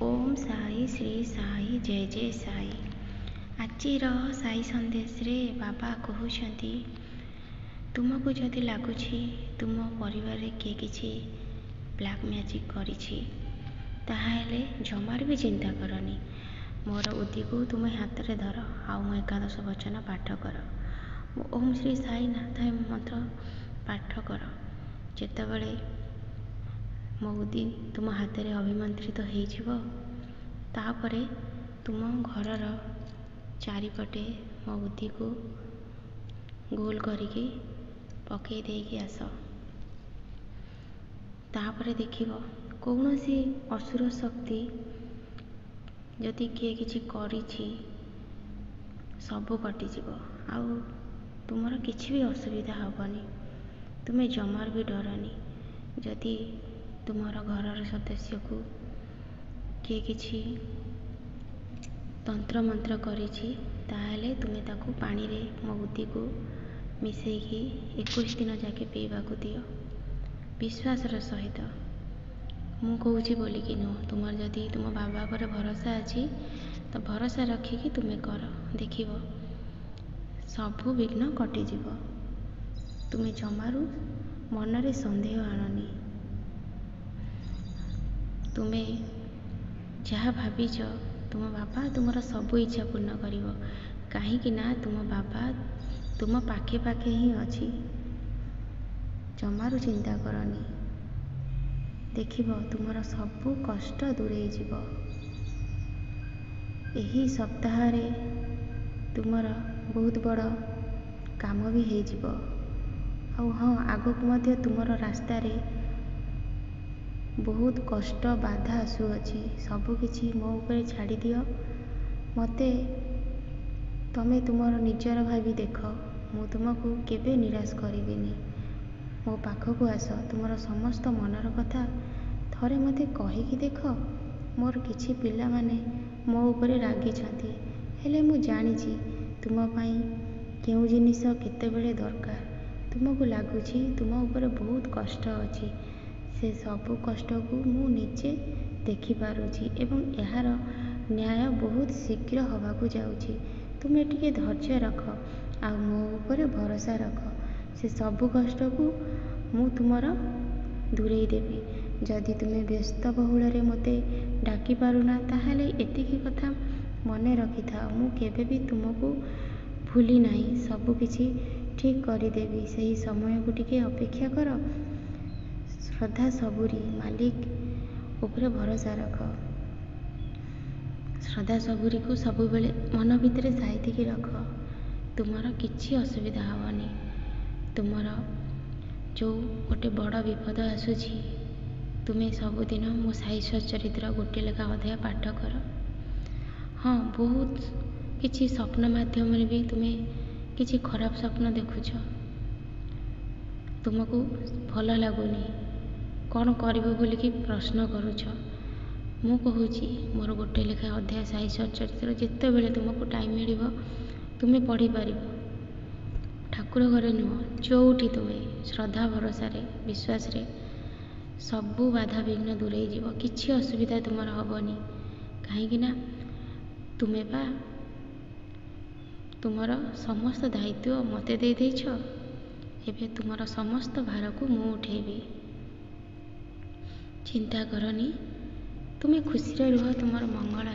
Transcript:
ओम साई श्री साई जय जय साई। आजिर साई संदेश रे बाबा कहउछंती तुमको जदि लगुछि तुम परिवार रे किए किछि ब्लैक मैजिक करिछि ताहाले जमार भी चिंता करनी। मोर उदी को तुम हाथ रे धर आउ एकादश वचन पाठ कर। ओम श्री साई नाथ मंत्र पाठ कर। जेतेबेले मो उदी तुम हाथ रे अभिमंत्रित हो तापरे तुम घरर चारिपटे मो उदी को गोल करिकी पकई देकी आस। तापरे देखिबो कौनसी असुर शक्ति जदि किए किछि करिछि सब कटिଯିब आउ तुमर किछि भी असुविधा हबनी। तुमे जमार भी डरनी। जदि तुमर घरर सदस्य को किए किछि तंत्र मंत्र करिछि ताहले तुमे ताकू पानी रे मो उदी को मिसेकी 21 दिन जाके पीवा को दियो विश्वास सहित। मु कहूछि बोली कि नुह तुमर जदि तुम बाबा पर भरोसा अछि तो भरोसा रखिकी तुमे कर। देखिबो सबु विघ्न कटिଯିब। तुमे जमारू मनरे संदेह आणनी। तुमे जहाँ भाविच तुम बाबा तुमर सबु इच्छा पूर्ण करिवो। काहींकि ना तुम बाबा तुम पाखे पाखे ही अछि। जमारू चिंता करनी। देखिबो तुमर सबु कष्ट दूरेई जिवो। एही सप्ताह रे तुमर बहुत बड़ काम भी हे जिवो। आउ हाँ आगक मध्य तुमर रास्ता रे बहुत कष्ट बाधा आसुअछि। सबु किछि मो ऊपर छाड़ी दियो। मते तमे तुमर निजर भावी देख। मु तुमको केबे निराश करिबिनी। मो पाखको आस तुमर समस्त मनर कथा थरे मते कहिकी देख। मोर किछि पिला माने मो ऊपर रागी छथि हेले मु जानिछि तुम पई केउ जिनिस केतेबेले दरकार। तुमको लागुछि तुम ऊपर बहुत कष्ट अछि। से सबु कष्ट को मु निजे देखि पारुछि एवं यार न्याय बहुत शीघ्र हवाकू जाउछि। तुमे टिके धैर्य रख आ मो ऊपर भरोसा रख। से सबु कष्ट को मु तुमर दूरेई देबी। जदि तुमे व्यस्त बहुल रे मते डाकी पारुना ताहाले एतिकी कथा मने रखिथा मु केबे भी तुमको भूली नाही। सबु किछि ठीक करिदेबी। सही समय को टिके अपेक्षा कर। श्रद्धा सबुरी मालिक ऊपर भरोसा रख। श्रद्धा सबुरी को सबु बेले मन भितरे साइतिकी रख। तुमर किछि असुविधा हबनी। तुमर जो गोटे बड़ विपद आसुछि तुमे सबुदिन मो साई सच्चरित्र गोटे लेखा अध्याय पाठ कर। हाँ बहुत किछि स्वप्न माध्यम भी तुमे किछि खराब स्वप्न देखुछ। तुमको भल लगुनी कौन करिवो बोलिकी प्रश्न करुछ। मु कहूछि मोर गोटे लेखा अध्याय साई सच्चरित्र जेते बेले तुमको टाइम मिलिबो तुमे पढ़ी पारिबो। ठाकुर घरे नुह जोउठी तुमे श्रद्धा भरोसा रे विश्वास रे सबु बाधा विघ्न दूरेई जीव। किछि असुविधा तुमर हबनी। काहींकि ना तुमे बा तुमर समस्त दायित्व मते दे देइछ। एबे तुमर समस्त भार को मु उठेबी। चिंता करनी। तुमे खुशी रे रुह तुमर मंगल